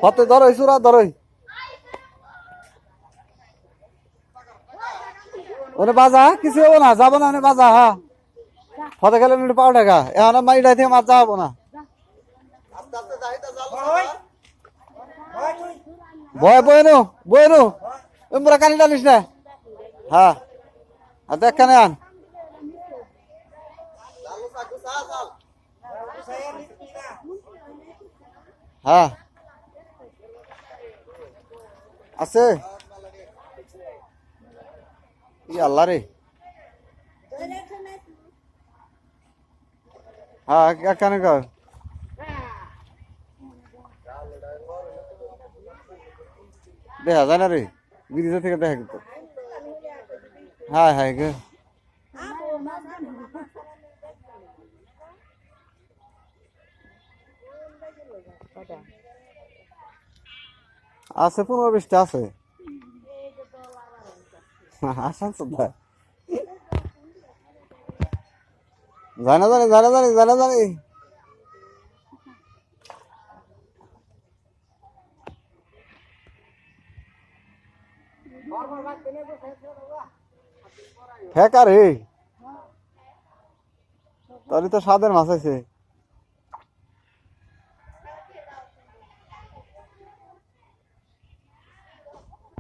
হতে ধরই সুরা ধরই ওরে বাজা কিছু হবো না যাবো না বাজা হ্যাঁ হতে গেলে পাও টাকা এখন মাইটা থেকে মাছ যাবো না বয় বয় নো তোমরা কানি টানিস না হ্যাঁ দেখ কানে আন হ্যাঁ আছে ই আল্লাহ রে হ্যাঁ কানে কর দেখা যায় না রে বিরিজা থেকে দেখা কিন্তু হ্যাঁ হ্যাঁ গে আছে 15-20টা আছে আসান সুদ্ধা জানা জানি ফেকা রে তোরই তো স্বাদের মাছ আছে